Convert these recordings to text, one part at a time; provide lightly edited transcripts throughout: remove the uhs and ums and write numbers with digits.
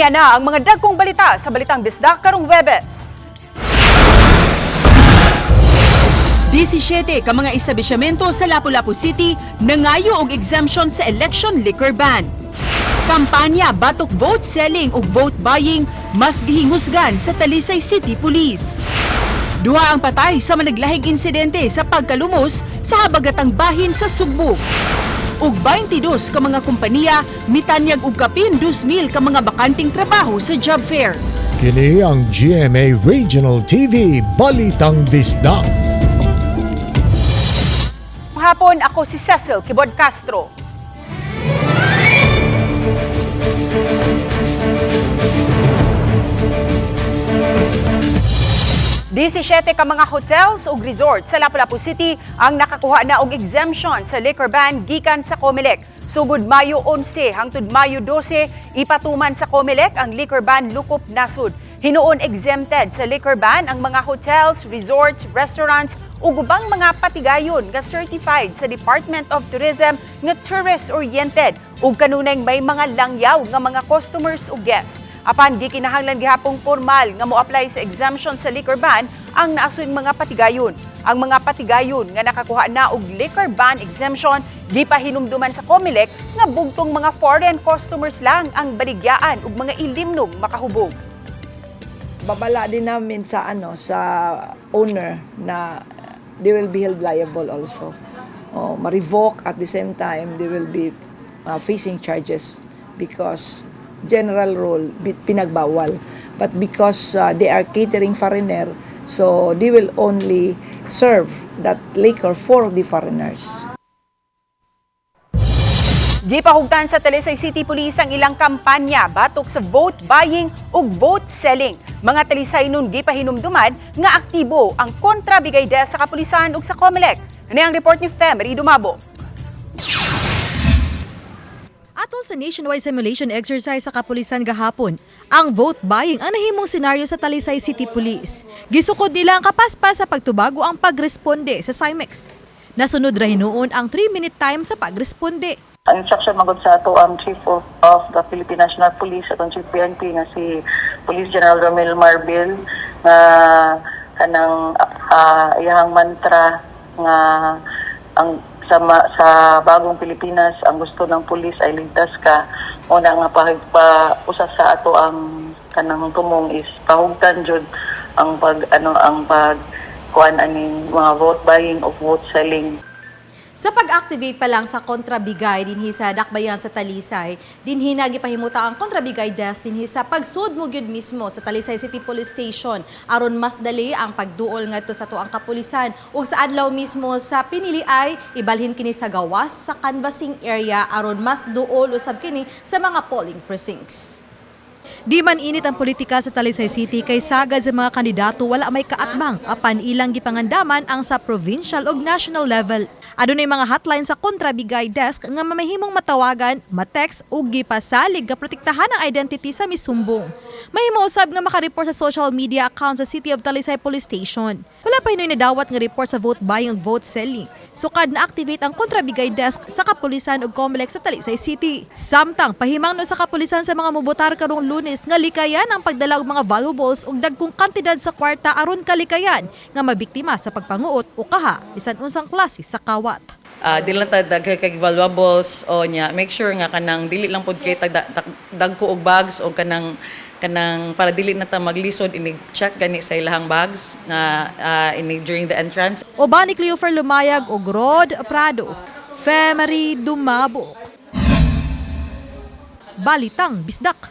Aniya na ang mga dagkong balita sa Balitang Bisdak karong Webes. 17 ka mga establishmento sa Lapu-Lapu City nangayo og exemption sa election liquor ban. Kampanya batok vote selling ug vote buying mas gihingusgan sa Talisay City Police. Duha ang patay sa managlahing insidente sa pagkalumos sa habagatang bahin sa Subo. Ug 22 ka mga kompanya mitanyag og kapin 2,000 ka mga bakanting trabaho sa job fair. Kini ang GMA Regional TV Balitang Bisdak. Hapon, ako si Cecil Kibod Castro. Disisiete ka mga hotels ug resort sa Lapu-Lapu City ang nakakuha na og exemption sa liquor ban gikan sa COMELEC. Sugod Mayo 11 hangtod Mayo 12, ipatuman sa COMELEC ang liquor ban lukop nasud. Hinuon exempted sa liquor ban ang mga hotels, resorts, restaurants ug ubang mga patigayon nga certified sa Department of Tourism nga tourist-oriented ug kanunay may mga langyaw nga mga customers ug guests. Apan gikinahanglan gihapong formal nga mo-apply sa exemption sa liquor ban ang naasoy mga patigayon. Ang mga patigayon nga nakakuha na og liquor ban exemption gipahinumduman sa COMELEC nga bugtong mga foreign customers lang ang baligyaan ug mga ilimnog makahubog. Babala din namin sa sa owner na they will be held liable also. Ma-revoke at the same time they will be facing charges because general rule pinagbawal, but because they are catering foreigner, so they will only serve that liquor for the foreigners. Gipahugtan sa Talisay City Police ang ilang kampanya batok sa vote buying ug vote selling. Mga Talisay nun gipahinumduman nga aktibo ang kontrabigay desk sa kapulisan ug sa COMELEC. Ano ang report ni Femery Dumabo? Atol sa nationwide simulation exercise sa kapulisan gahapon, ang vote buying ang nahimong senaryo sa Talisay City Police. Gisukod nila ang kapaspas sa pagtubago ang pagresponde sa CIMEX. Nasunod ra hinuon ang 3-minute time sa pagresponde. Ang instruction magod sa ato ang Chief of the Philippine National Police at ang Chief PNP nga si Police General Romel Marbil nga kanang iyang mantra nga ang sa bagong Pilipinas ang gusto ng pulis ay ligtas ka. Una nga usa sa ato ang kanang tumong is pahugtan jud ang kuan aning mga vote buying o vote selling. Sa pag-activate pa lang sa kontrabigay dinhi sa Dakbayan sa Talisay, dinhi nagipahimuta ang kontrabigay desk dinhi sa pagsud mo gyud mismo sa Talisay City Police Station aron mas dali ang pagduol ngadto sa tuang kapulisan ug sa adlaw mismo sa pinili ay ibalhin kini sa gawas sa canvassing area aron mas duol usab kini sa mga polling precincts. Di man init ang politika sa Talisay City kay sagad sa mga kandidato wala may kaatbang apan ilang gipangandaman ang sa provincial ug national level. Adunay mga hotline sa kontrabigay desk nga mamahimong matawagan, ma-text ug gipasalig nga protektahan ang identity sa misumbong. Mahimo usab nga makareport sa social media account sa City of Talisay Police Station. Wala pa hinoy nadawat nga report sa vote buying ug vote selling. Sukad na activate ang kontrabigay desk sa kapulisan ug COMELEC sa Talisay City. Samtang pahimangno sa kapulisan sa mga mobotar karong Lunes nga likayan ang pagdala og mga valuables ug dagkong kantidad sa kwarta aron kalikayan nga mabiktima sa pagpanguot o kaha bisan unsang klase sa kawat. Dili lang ta kay valuables o nya make sure nga kanang dili lang pud kay dagko og bags o kanang para dili na ta maglisod inig check gani sa ilahang bags nga inig during the entrance. Oba ni Cleofer Lumayag ug Rod Prado, Femery Dumabo. Balitang Bisdak.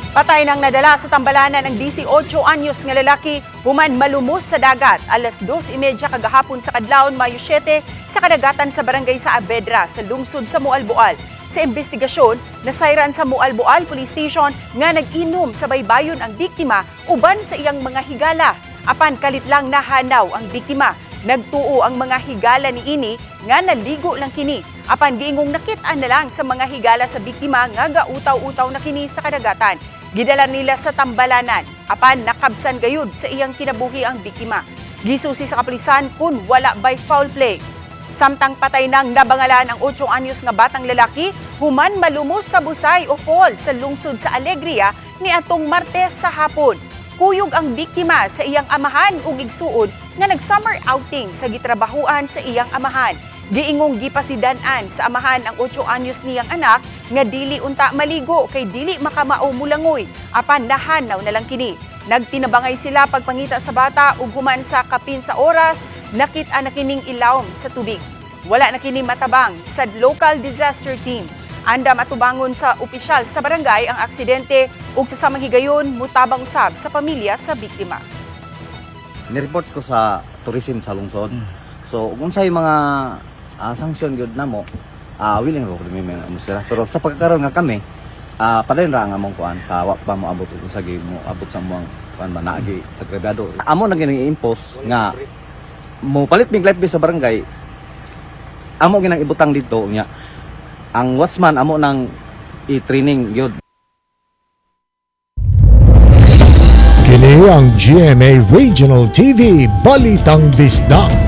Patay nang nadala sa tambalanan ng 18 anyos nga lalaki human malumos sa dagat alas 2:30 kagahapon sa kadlawon Mayo 7 sa kadagatan sa barangay sa Avedra sa lungsod sa Mualboal. Sa investigasyon, nasayran sa Mualboal Police Station nga nag-inom sa baybayon ang biktima uban sa iyang mga higala. Apan kalit lang nahanaw ang biktima. Nagtuo ang mga higala ni ini nga naligo lang kini. Apan giingong nakit-an na lang sa mga higala sa biktima nga gautaw-utaw na kini sa kadagatan. Gidala nila sa tambalanan, apan nakabsan gayud sa iyang kinabuhi ang biktima. Gisusi sa kapulisan kung wala by foul play. Samtang patay nang nabangalan ang 8 anyos nga batang lalaki human malumos sa Busay o Fall sa lungsod sa Alegria ni atong Martes sa hapon. Kuyog ang biktima sa iyang amahan ug igsuod nga nag-summer outing sa gitrabahuan sa iyang amahan. Giingong gipasidan-an sa amahan ang 8 anyos niyang anak nga dili unta maligo kay dili makamao mulangoy apan nahanaw na lang kini. Nagtinabangay sila pagpangita sa bata ug human sa kapin sa oras nakit-an na kining ilawom sa tubig. Wala na kini matabang sa local disaster team. Andam atubangon sa opisyal sa barangay ang aksidente ug sa samang higayon mutabang usab sa pamilya sa biktima. Nireport ko sa tourism sa lungsod. So, kung sa'yo mga sanksyon yun na mo, willing ko kami mga sila. Pero sa pagkakaroon nga kami, padayon ra nga mong kuan sa wa pa mo abot kung sa mo abot sa mga kuan ba naagi agregado. Amo na gini impose nga mo palit mig life sa barangay. Amo ginang ibutang dito nya. Ang watchman amo nang i-training gyud. Kini ang GMA Regional TV Balitang Bisdak.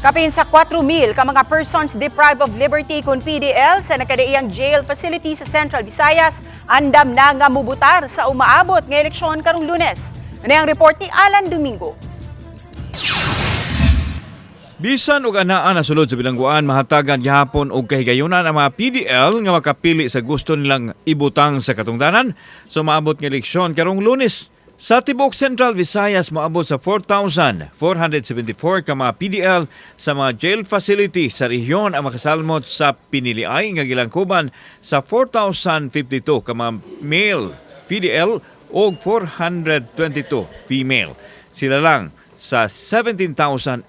Kapin sa 4,000 ka mga persons deprived of liberty kun PDL sa nakadaiyang jail facility sa Central Visayas andam na nga mubutar sa umaabot nga eleksyon karong Lunes. Ano ang report ni Alan Domingo? Bisan og anaa na sulod sa bilangguan mahatagan gihapon og kahigayunan ang mga PDL nga makapili sa gusto nilang ibutang sa katungdanan sa maabot nga eleksyon karong Lunes. Sa tibok Central Visayas moabot sa 4,474 ka mga PDL sa mga jail facility sa rehiyon ang makasalmot sa piniliay nga gilangkuban sa 4,052 ka mga male PDL o 422 female. Sila lang sa 17,896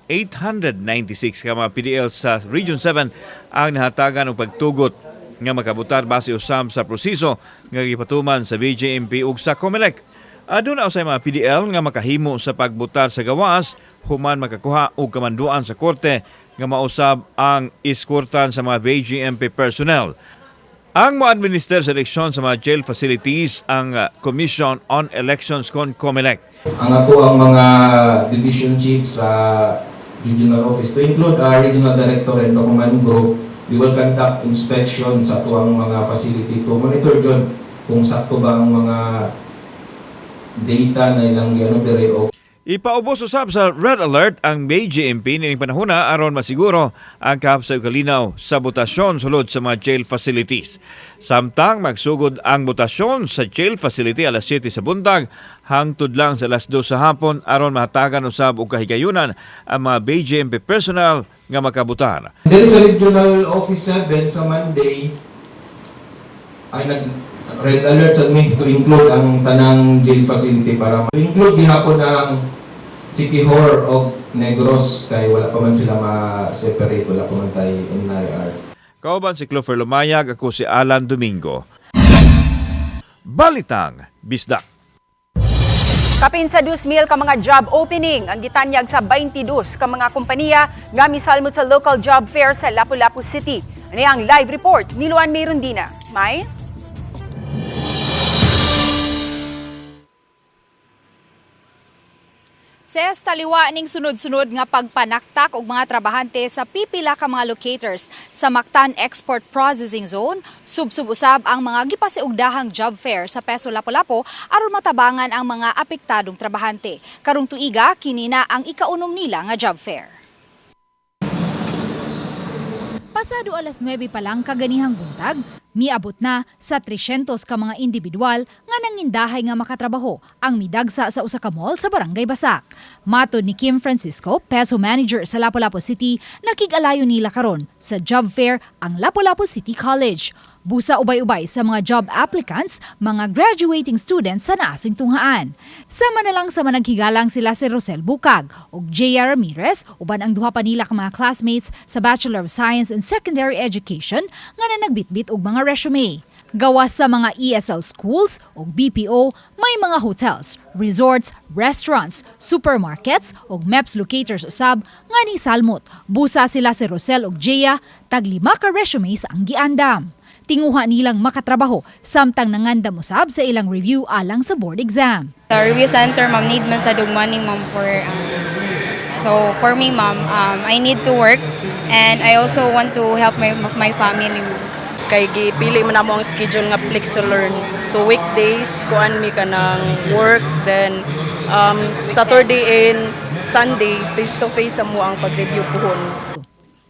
ka mga PDL sa Region 7 ang nahatagan og pagtugot nga makabutar base usab sa proseso nga gipatuman sa BJMP ug sa COMELEC. Aduna usay mga PDL nga makahimo sa pagbutar sa gawas human makakuha og kamanduan sa korte nga mausab ang iskortan sa mga BJMP personnel. Ang mo-administer sa eleksyon sa mga jail facilities ang Commission on Elections kon COMELEC. Ang ato ang mga division chiefs sa regional office to include our regional director and the command group, we will conduct inspection sa ato ang mga facility to monitor jud kung sakto ba ang mga data na ilang dire o Ipaubos usab sa red alert ang BJMP nining panahona aron masiguro ang kahapsay kalinaw sa botasyon sulod sa mga jail facilities. Samtang magsugod ang botasyon sa jail facility alas 7 sa buntag hangtod lang sa alas 2 sa hapon aron mahatagan usab og kahigayunan ang mga BJMP personnel nga makabutar. Then sa regional office 7 sa Monday ay red alert sa me to include ang tanang jail facility para to include gihapon ang Siquijor o Negros kay wala pa man sila ma-separate, wala pa man tayo NIR. Kauban si Clover Lumayag, ako si Alan Domingo. Balitang Bisdak. Kapin sa 2,000 ka mga job opening ang gitanyag sa 22 ka mga kompanya nga misalmot sa local job fair sa Lapu-Lapu City. Ano ang live report ni Luan Mayrondina? May? Ses taliwa ning sunod-sunod nga pagpanaktak og mga trabahante sa pipila ka mga locators sa Mactan Export Processing Zone, sub-usab ang mga gipasiugdahang job fair sa Peso Lapu-Lapu aron matabangan ang mga apektadong trabahante. Karong tuiga kinina ang ikaunom nila nga job fair. Pasado alas 9 pa lang kaganihang buntag, miabot na sa 300 ka mga individual nga nangindahay nga makatrabaho ang midagsa sa usa ka mall sa Barangay Basak. Matod ni Kim Francisco, Peso Manager sa Lapu-Lapu City, nakig-alayo nila karon sa job fair ang Lapu-Lapu City College. Busa ubay-ubay sa mga job applicants, mga graduating students sa naasong tunghaan. Sama na lang sa managhigalang sila si Rosel Bukag o J.R. Ramirez, uban ang duha pa nila ka mga classmates sa Bachelor of Science in Secondary Education nga na nagbitbit og mga resume. Gawas sa mga ESL schools o BPO, may mga hotels, resorts, restaurants, supermarkets o MEPS locators usab nga ni salmot. Busa sila si Rosel ug Jaya, tag 5 ka resumes ang giandam. Tinguha nilang makatrabaho samtang nangandam usab sa ilang review alang sa board exam. Sa review center, ma'am, need man sa dugmaning, ma'am, so for me, ma'am, I need to work and I also want to help my family. Kay gipili mo na mo ang schedule nga flex to learn. So weekdays kuan mi ka ng work, then Saturday and Sunday face to face mo ang pag-review puhon.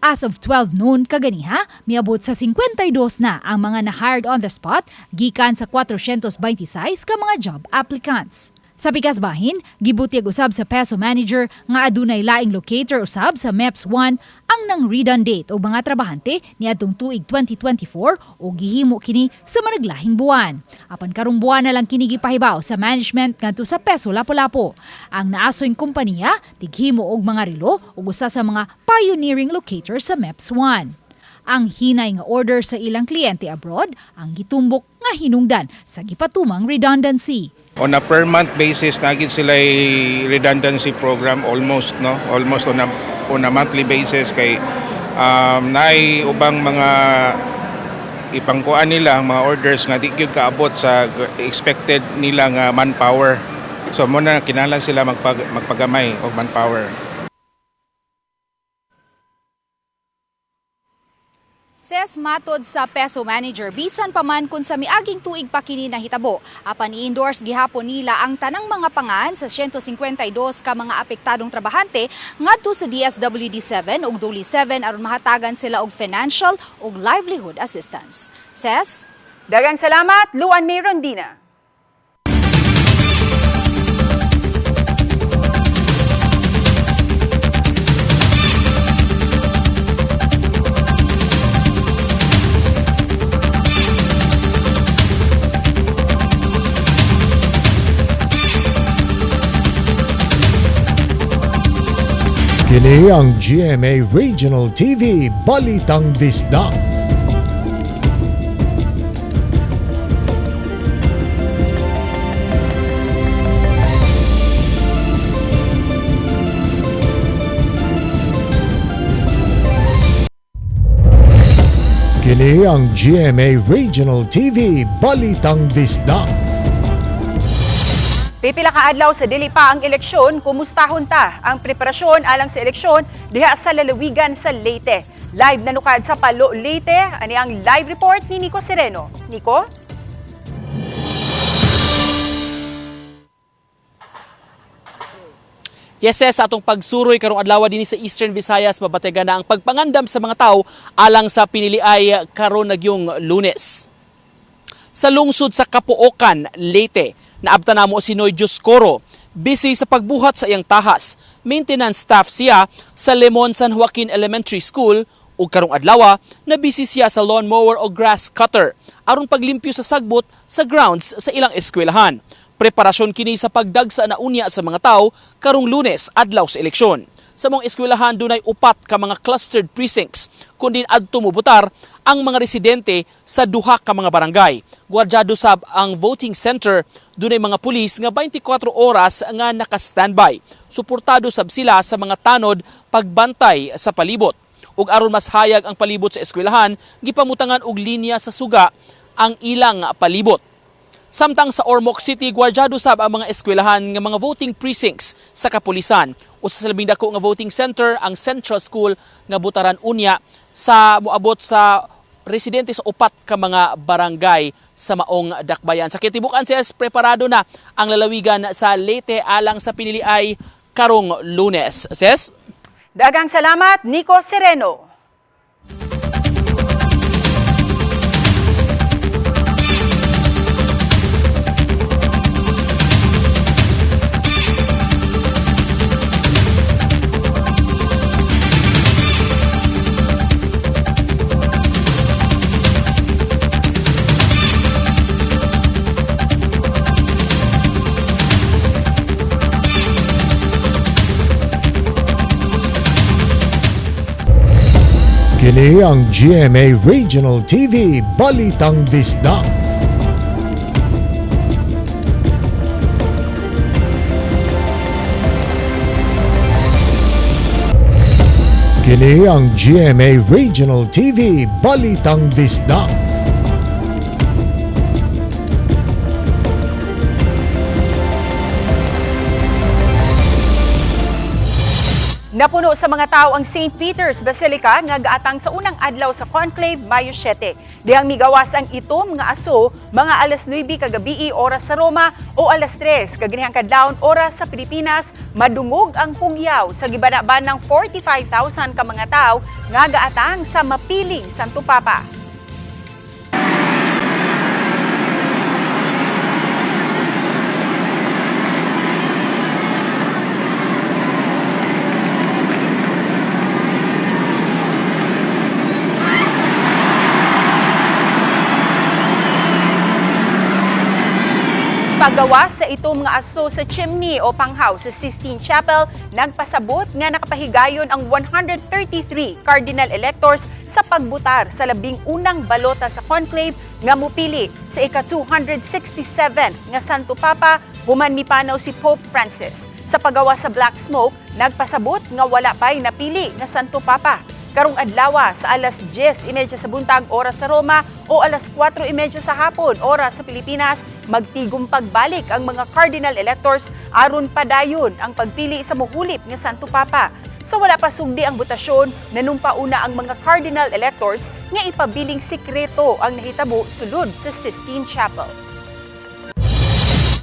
As of 12 noon kaganiha, miabot sa 52 na ang mga na-hired on the spot gikan sa 426 ka mga job applicants. Sa pikas bahin, gibutyag usab sa PESO manager nga adunay laing locator usab sa MEPS 1 ang nang redundant o mga trabahante niadtong tuig 2024 o gihimo kini sa managlahing buwan. Apan karong buwan na lang kini gipahibaw sa management ngadto sa PESO Lapu-Lapu. Ang naasoyng kompanya tighimo og mga relo ug usa sa mga pioneering locator sa MEPS 1. Ang hinay nga order sa ilang kliyente abroad ang gitumbok nga hinungdan sa gipatumang redundancy. On a per month basis, nagit sila redundancy program almost on a monthly basis kay naay ubang mga ipangkuan nila mga orders nga di gyud kaabot sa expected nila nga manpower. So mo na kinahanglan sila magpagamay og manpower. Ses matod sa PESO manager, bisan pa man kung sa miaging tuig pa kini nahitabo, apan i-endorse gihapon nila ang tanang mga pangan sa 152 ka mga apektadong trabahante ngadto sa DSWD-7 ug Duli 7 aron mahatagan sila og financial ug livelihood assistance. Ses, Dagang salamat, Luan May Rondina. Kini ang GMA Regional TV Balitang Bisdak. Kini ang GMA Regional TV Balitang Bisdak. Pipila ka adlaw sa dili pa ang eleksyon, kumustahon ta ang preparasyon alang sa eleksyon diha sa lalawigan sa Leyte. Live nanukad sa Palo, Leyte, ani ang live report ni Nico Sereno. Nico? Yes, sa atong pagsuroy karong adlaw dinhi sa Eastern Visayas, mabategan na ang pagpangandam sa mga tao alang sa piniliay karon nagyong Lunes. Sa lungsod sa Kapuokan, Leyte, naabta namo si Noy Dioscoro, busy sa pagbuhat sa iyang tahas. Maintenance staff siya sa Lemon San Joaquin Elementary School ug karong adlaw na busy siya sa lawnmower o grass cutter aron paglimpyo sa sagbot sa grounds sa ilang eskwelahan. Preparasyon kini sa pagdagsa na unya sa mga tao karong Lunes adlaw sa eleksyon. Sa mga eskwelahan dunay 4 ka mga clustered precincts kundi adto mobotar ang mga residente sa 2 ka mga barangay. Gwardyado sab ang voting center, dunay mga pulis nga 24 oras nga naka-standby. Suportado sab sila sa mga tanod pagbantay sa palibot. Ug aron mas hayag ang palibot sa eskwelahan, gipamutangan og linya sa suga ang ilang palibot. Samtang sa Ormoc City, gwardyado sab ang mga eskwelahan nga mga voting precincts sa kapulisan. Usa sa labing dako nga voting center ang Central School nga butaran unya sa moabot sa residente sa 4 ka mga barangay sa maong dakbayan. Sa kitibukan ses preparado na ang lalawigan sa Leyte alang sa piniliay karong Lunes. Ses? Dagang salamat, Nico Sereno. Kini ang GMA Regional TV Balitang Bisdak. Kini ang GMA Regional TV Balitang Bisdak. Napuno sa mga tao ang St. Peter's Basilica nga gaatang sa unang adlaw sa conclave Mayo 7. Dihang migawas ang itom nga aso mga alas 9 kagabi oras sa Roma o alas 3 kaganihang kadlawon oras sa Pilipinas, madungog ang pungyaw sa gibanaban ng 45,000 ka mga tao nga gaatang sa mapiling Santo Papa. Paggawas sa itong mga aso sa chimney o panghaw sa Sistine Chapel, nagpasabot nga nakapahigayon ang 133 cardinal electors sa pagbutar sa labing unang balota sa conclave nga mupili sa ika-267 nga Santo Papa human mipanaw si Pope Francis. Sa paggawas sa black smoke, nagpasabot nga wala pa'y napili nga Santo Papa. Karong adlawa sa alas 10:30 sa buntag oras sa Roma o alas 4:30 sa hapon oras sa Pilipinas, magtigong pagbalik ang mga cardinal electors aron padayon ang pagpili sa mohulip nga Santo Papa. Sa wala pa sugdi ang botasyon, nanumpauna ang mga cardinal electors nga ipabiling sikreto ang nahitabo sulod sa Sistine Chapel.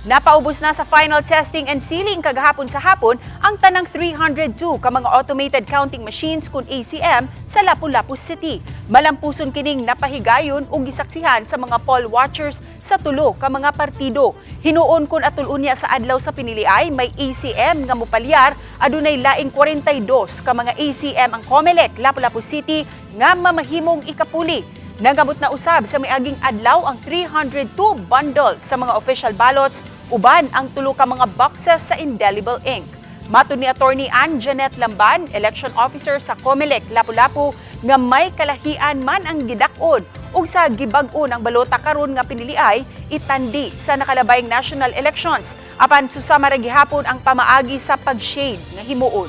Napaubos na sa final testing and sealing kagahapon sa hapon ang tanang 302 ka mga automated counting machines kun ACM sa Lapu-Lapu City. Malampuson kining napahigayon ug gisaksihan sa mga poll watchers sa tulo ka mga partido. Hinuon kun atul-unya sa adlaw sa piniliay may ACM nga mopalyar, adunay laing 42 ka mga ACM ang COMELEC Lapu-Lapu City nga mamahimong ikapuli. Nagabot na usab sa miaging adlaw ang 302 bundle sa mga official ballots, uban ang tulo ka mga boxes sa indelible ink. Matud ni Attorney Ann Janet Lamban, election officer sa COMELEC Lapu-Lapu, nga may kalahian man ang gidak-on ug sa gibag-on ang balota karon nga piniliay itandi sa nakalabayng national elections apan susama ra gihapon ang pamaagi sa pag-shade nga himuon.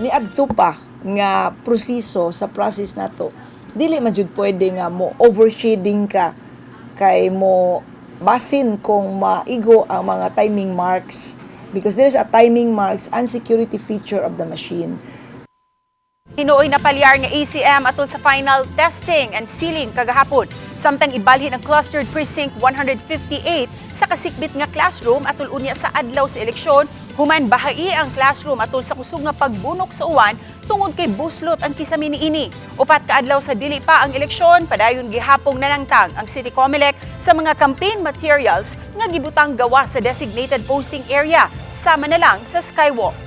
Niadto pa nga proseso sa process nato. Dili man jud pwede nga mo overshading ka kay mo basin kung maigo ang mga timing marks because there is a timing marks and security feature of the machine. Tinuoy na palyar nga ACM atol sa final testing and sealing kagahapon. Samtang ibalhin ang clustered precinct 158 sa kasikbit nga classroom atol unya sa adlaw sa eleksyon, human bahai ang classroom atol sa kusog nga pagbunok sa uwan tungod kay buslot ang kisami niini. Upat ka adlaw sa dili pa ang eleksyon, padayon gihapong nanangtang ang City COMELEC sa mga campaign materials nga gibutang gawa sa designated posting area sama na lang sa skywalk.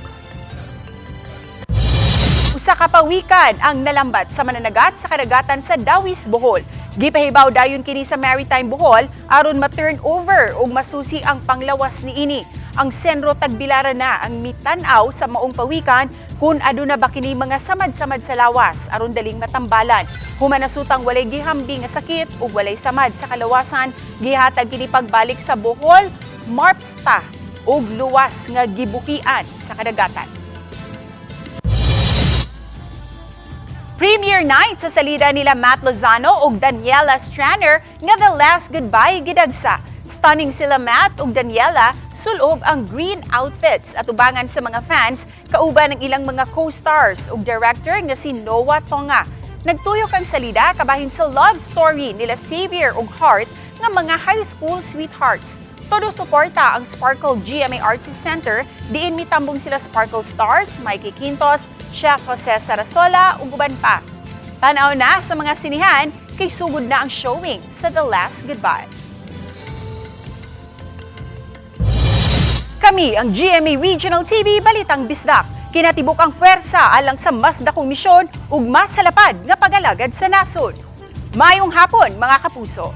Usa ka pawikan ang nalambat sa mananagat sa kadagatan sa Dawis, Bohol. Gipahibaw dayon kini sa Maritime Bohol aron ma-turn over ug masusi ang panglawas niini. Ang senro tagbilara na ang mitanaw sa maong pawikan kung aduna ba kini mga samad-samad sa lawas aron daling matambalan. Human nasutang walay gihambi nga sakit ug walay samad sa kalawasan, gihatag kini pagbalik sa Bohol, Marpsta ug luwas nga gibukian sa kadagatan. Premiere night sa salida nila Matt Lozano ug Daniela Straner nga The Last Goodbye gidagsa. Stunning sila Matt ug Daniela, sulob ang green outfits at ubangan sa mga fans, kauban ng ilang mga co-stars ug director nga si Noah Tonga. Nagtuyok ang salida kabahin sa love story nila Xavier ug Heart nga mga high school sweethearts. Todo suporta ang Sparkle GMA Arts Center, diin mitambong sila Sparkle Stars, Mikey Quintos, Chef Jose Sarasola ug uban pa. Tanaw na sa mga sinihan kay sugod na ang showing sa The Last Goodbye. Kami ang GMA Regional TV Balitang Bisdak. Kinatibuk ang pwersa alang sa mas dakong misyon ug mas halapad nga pagalagad sa nasod. Mayong hapon mga kapuso.